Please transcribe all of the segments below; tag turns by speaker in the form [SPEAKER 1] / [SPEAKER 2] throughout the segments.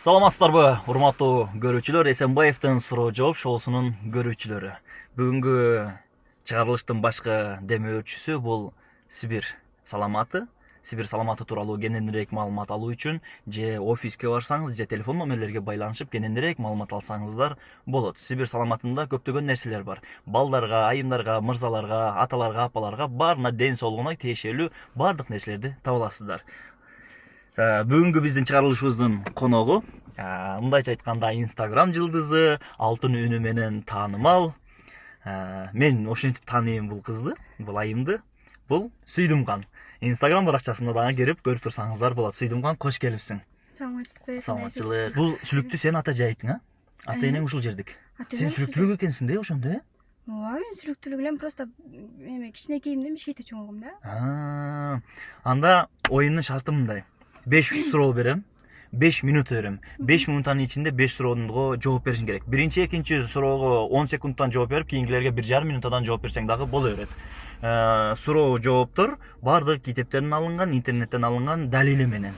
[SPEAKER 1] Саламатсыздарбы, урматтуу көрүүчүлөр, Эсенбаевдин суроо жооп шоусунун көрүүчүлөрү. Бүгүнкү чыгарылыштын башкы демөөрчүсү бул Сибир саламаты. Сибир саламаты тууралуу кененирээк маалымат алуу үчүн же офиске барсаңыз, же телефон номерлерге байланышып кененирээк маалымат алсаңыздар болот. Сибир саламатында көптөгөн нерселер бар. Балдарга, айымдарга, мырзаларга, аталарга, апаларга баарына ден соолугуна тиешелүү баардык нерселерди таба аласыздар. Бүгүнкү биздин чыгарылышыбыздын коногу, мындайча айтканда, Instagram жылдызы, алтын үнү менен таанымал. Мен ошентип тааныйм бул кызды, бул айымды. Бул Сүйдүмкан. Instagram баракчасына дагы кирип көрүп турсаңыздар болот. Сүйдүмкан, кош келипсиң.
[SPEAKER 2] Саламатсызбы?
[SPEAKER 1] Саламатчылык. Бул сүлүктү сен ата жайыктың, Ата энең ушул жердик. Сен сүлүктүүлүк экенсиң да ошондо,
[SPEAKER 2] Ооба, мен сүлүктүүлүк элем, просто кичинекейимден бишкекте чоңойгум да.
[SPEAKER 1] Анда оюндун шарты мындай. 5 суроо берем. 5 минут берем. 5 минуттан ичинде 5 суроого жооп беришиң керек. Биринчи, экинчи суроого 10 секундтан жооп берип, кийинкилерге 1,5 минуттан жооп берсең дагы боло берет. Суроо жооптор баардык китептерден алынган, интернеттен алынган далили менен.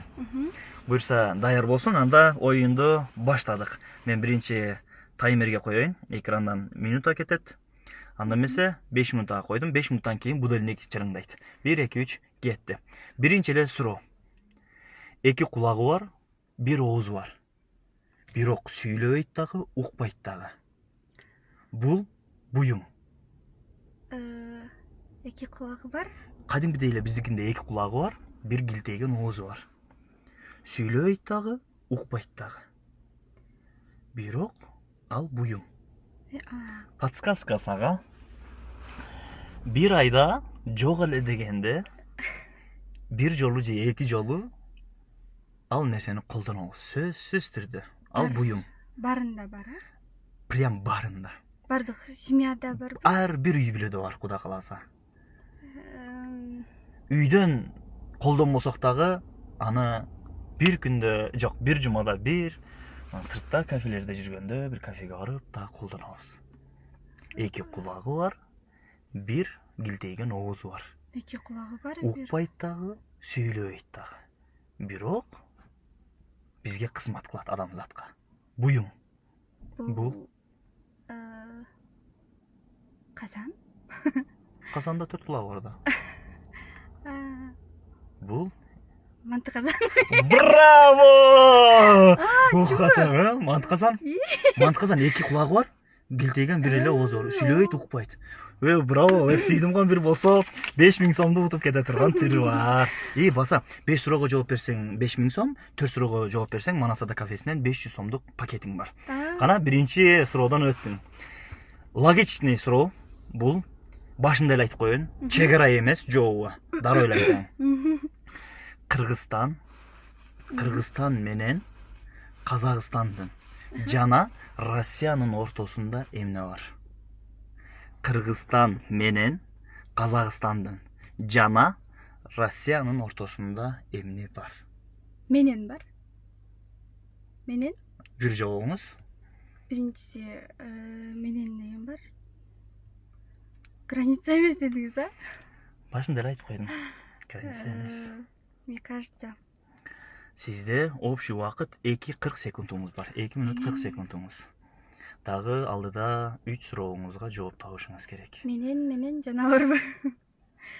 [SPEAKER 1] Буюрса даяр болсун, анда оюнду баштадык. Мен биринчи таймерге коеюн, экрандан минута кетет. Анда эмесе 5 минутка койдум, 5 минуттан кийин будильник чырыңдайт. 1, 2, 3 кетти. Биринчи эле суроо. 2 кулагы бар, 1 оозу бар. Бирок сүйлөбөйт дагы, укпайт дагы. Бул буюм.
[SPEAKER 2] 2 кулагы бар.
[SPEAKER 1] Кадимкидей эле биздикинде 2 кулагы бар, 1 килтейген оозу бар. Сүйлөбөйт дагы, укпайт дагы. Бирок ал буюм. Подсказка сага. 1 айда жок эле дегенде 1 жолу же 2 жолу ал нерсени колдонобуз. Сөзсүз түрдө. Ал буюм.
[SPEAKER 2] Барында бар,
[SPEAKER 1] Прям барында.
[SPEAKER 2] Бардык семьяда бар.
[SPEAKER 1] Ар бир үй бүлөдө бар, Кудай кааласа. Үйдөн колдонбосок дагы аны бир күндө, жок, бир жумада бир, сыртта кафелерде жүргөндө бир кафеге барып дагы колдонобуз. 2 кулагы бар, 1 килтейген оозу бар.
[SPEAKER 2] 2 кулагы бар,
[SPEAKER 1] Укпайт дагы, сүйлөбөйт дагы. Бирок бизге кызмат кылат адамзатка. Буюм. Бул
[SPEAKER 2] казан.
[SPEAKER 1] Казанда 4 кулагы бар да. Бул
[SPEAKER 2] Манты казан.
[SPEAKER 1] Браво! Манты казан. Манты казан 2 кулагы бар, килтейген 1 эле оозу бар. Сүйлөбөйт, укпайт. Браво, Сүйдүмкан бир болсо 5000 сомду утуп кете турган түрү бар. Баса 5 суроого жооп берсең 5000 сом, 4 суроого жооп берсең Манасада кафесинен 500 сомдук пакетиң бар. Кана биринчи суроодон өттүң. Логичный суроо бул. Башында эле айтып коеюн. Чек ара эмес, жообу. Дароо эле айтайын. Кыргызстан менен Казакстандын жана Россиянын ортосунда эмне бар? Кыргызстан менен Казакстандын жана Россиянын ортосунда эмне бар?
[SPEAKER 2] Менен бар. Менен.
[SPEAKER 1] Бир жообуңуз.
[SPEAKER 2] Биринчиси менен деген бар. Граница эмес дедиңиз,
[SPEAKER 1] Башында эле айтып койдум. Граница эмес.
[SPEAKER 2] Мне кажется.
[SPEAKER 1] Сизде общий убакыт 2:40 секундуңуз бар. 2 минут 40 секундуңуз. Дагы алдыда 3 сурооңузга жооп табышыңыз керек.
[SPEAKER 2] Менен жана барбы?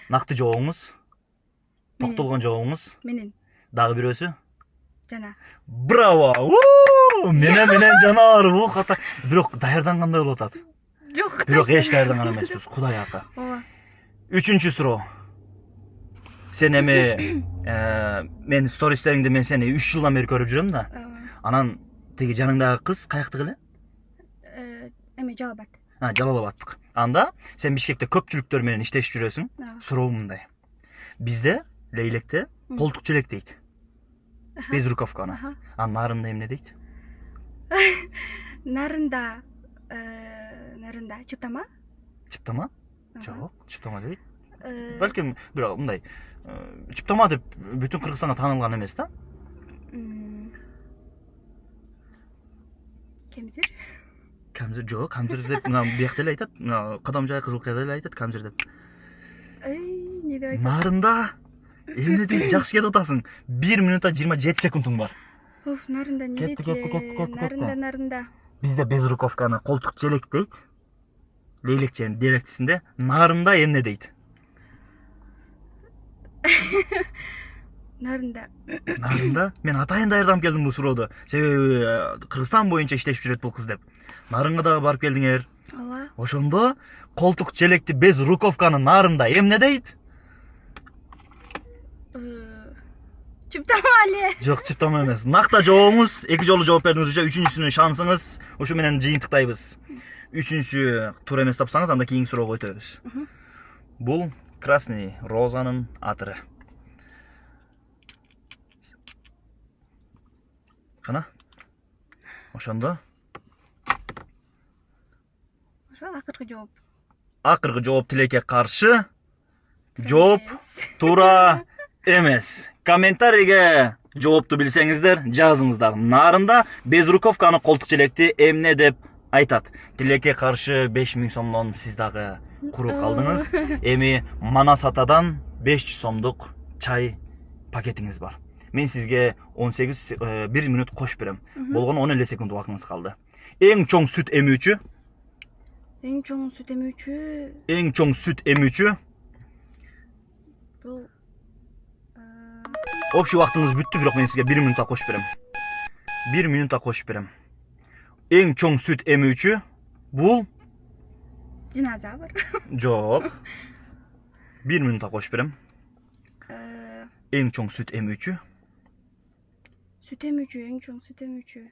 [SPEAKER 1] Накты жообуңуз? Токтолгон жообуңуз?
[SPEAKER 2] Менен.
[SPEAKER 1] Дагы бирөөсү?
[SPEAKER 2] Жана.
[SPEAKER 1] Браво! Менен жана бар. Бул ката. Бирок даярдангандай болуп атат.
[SPEAKER 2] Жок.
[SPEAKER 1] Бирок эч даярданган эмеспиз, Кудай ака.
[SPEAKER 2] Ооба.
[SPEAKER 1] 3-чү суроо. Сен эми мен стористериңди мен сени 3 жылдан бери көрүп жүрөм да. Анан теги жаныңдагы кыз каяктык эле?
[SPEAKER 2] Эми Жалал Абад.
[SPEAKER 1] Жалал Абадтык. Анда сен Бишкекте көпчүлүктөр менен иштешип жүрөсүң. Суроо мындай. Бизде лейлекте колтук челек дейт. Безруковка ана. Нарында эмне дейт?
[SPEAKER 2] Нарында чыптама?
[SPEAKER 1] Чыптама? Жок, чыптама дейт. Балким бирок мындай чыптама деп бүтүн Кыргызстанга таанылган эмес да?
[SPEAKER 2] Кемзир?
[SPEAKER 1] Камзир жок, камзир деп мына биякта эле айтат. Мына Кадамжай Кызылкаяда эле айтат камзир деп.
[SPEAKER 2] Не деп айтат?
[SPEAKER 1] Нарында эмне дейт? Жакшы кетип атасың. 1 минутта 27 секундуң бар.
[SPEAKER 2] Уф, нарында не
[SPEAKER 1] Кетти,
[SPEAKER 2] дейт
[SPEAKER 1] кетти, кетти, кетти, кетти.
[SPEAKER 2] Нарында.
[SPEAKER 1] Бизде безруковканы колтук желек дейт. Лейлекченин диалектисинде нарында эмне дейт?
[SPEAKER 2] Нарында.
[SPEAKER 1] Нарында? Мен атайын даярданып келдим бул суроодо. Себеби Кыргызстан боюнча иштешип жүрөт бул кыз деп. Нарынга дагы барып келдиңер.
[SPEAKER 2] Ала.
[SPEAKER 1] Ошондо колтук желекти безруковканы нарында эмне дейт?
[SPEAKER 2] Чыптама эле.
[SPEAKER 1] Жок, чыптама эмес. Накта жообуңуз, эки жолу жооп бердиңиз үчө, үчүнчүсүнүн шансыңыз. Ушу менен жыйынтыктайбыз. Үчүнчү туура эмес тапсаңыз, анда кийинки суроого өтөбүз. Бул красный розанын атыры. Кана? Ошондо
[SPEAKER 2] Ошо акыркы жооп.
[SPEAKER 1] акыркы жооп тилекке каршы. Жооп туура эмес. Комментарийге жоопту билсеңиздер, жазыңыздар. Нарында безруковканы колтук желекти эмне деп айтат? Тилекке каршы 5000 сомдон сиз дагы куру калдыңыз. Эми Манас атадан 500 сомдук чай пакетиңиз бар. Мен сизге 1 минут кошуп берем. Болгону 10 эле секунд убактыңыз калды. Эң чоң сүт эмүүчү.
[SPEAKER 2] Эң чоң сүт эмүүчү.
[SPEAKER 1] Эң чоң сүт эмүүчү.
[SPEAKER 2] Бул
[SPEAKER 1] Общий убактыңыз бүттү, бирок мен сизге 1 минутта кошуп берем. 1 минутта кошуп берем. Эң чоң сүт эмүүчү бул
[SPEAKER 2] динозавр.
[SPEAKER 1] жок. 1 минутта кошуп берем. Эң чоң сүт эмүүчү.
[SPEAKER 2] Сүт эмүүчү, эң чоң сүт эмүүчү.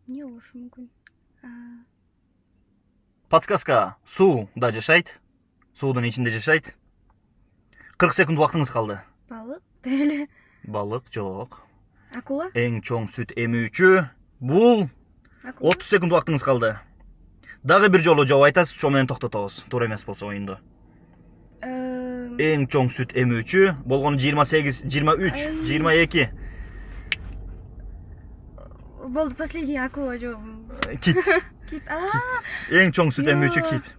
[SPEAKER 2] Не болушу мүмкүн?
[SPEAKER 1] Подсказка: сууда жашайт. Суудун ичинде жашайт. 40 секунд убактыңыз калды.
[SPEAKER 2] Балык деле.
[SPEAKER 1] Балык жок.
[SPEAKER 2] Акула.
[SPEAKER 1] Эң чоң сүт эмүүчү бул 30 секунд убактыңыз калды. Дагы бир жолу жооп айтасыз, ошо менен токтотобуз. Туура эмес болсо оюнду. Эң чоң сүт эмүүчү болгону 28, 23, 22.
[SPEAKER 2] Болду, последний акула жооп.
[SPEAKER 1] Кит.
[SPEAKER 2] Кит.
[SPEAKER 1] Эң чоң сүт эмүүчү кит.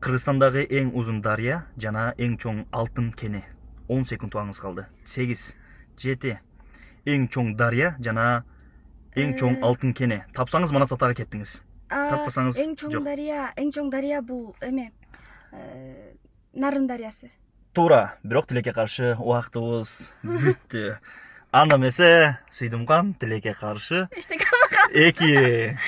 [SPEAKER 1] Кыргызстандагы эң узун дарыя жана эң чоң алтын кени. 10 секунд убагыңыз калды. 8, 7. Эң чоң дарыя жана эң чоң алтын кени. Тапсаңыз Манас атага кеттиңиз. Таппасаңыз
[SPEAKER 2] Эң чоң дарыя бул эме. Нарын дарыясы.
[SPEAKER 1] Туура, бирок тилекке каршы убактыбыз бүттү. Анда эмесе, Сүйдүмкан тилекке каршы
[SPEAKER 2] Эчтеке калмаган.
[SPEAKER 1] 2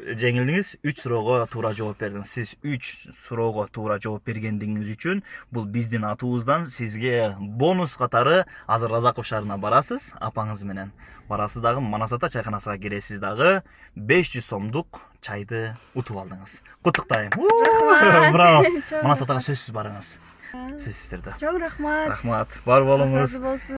[SPEAKER 1] жеңилдиңиз, 3 суроого туура жооп бердиңиз. Сиз 3 суроого туура жооп бергендигиңиз үчүн бул биздин атыбыздан сизге бонус катары азыр Разаков шаарына барасыз, апаңыз менен. Барасыз дагы Манас ата чайканасына киресиз дагы 500 сомдук чайды утуп алдыңыз. Куттуктайм. Браво. Манас атага сөзсүз барыңыз. Сөзсүздөрдө.
[SPEAKER 2] Чоң рахмат.
[SPEAKER 1] Рахмат. Бар болуңуз.
[SPEAKER 2] Разы болсун.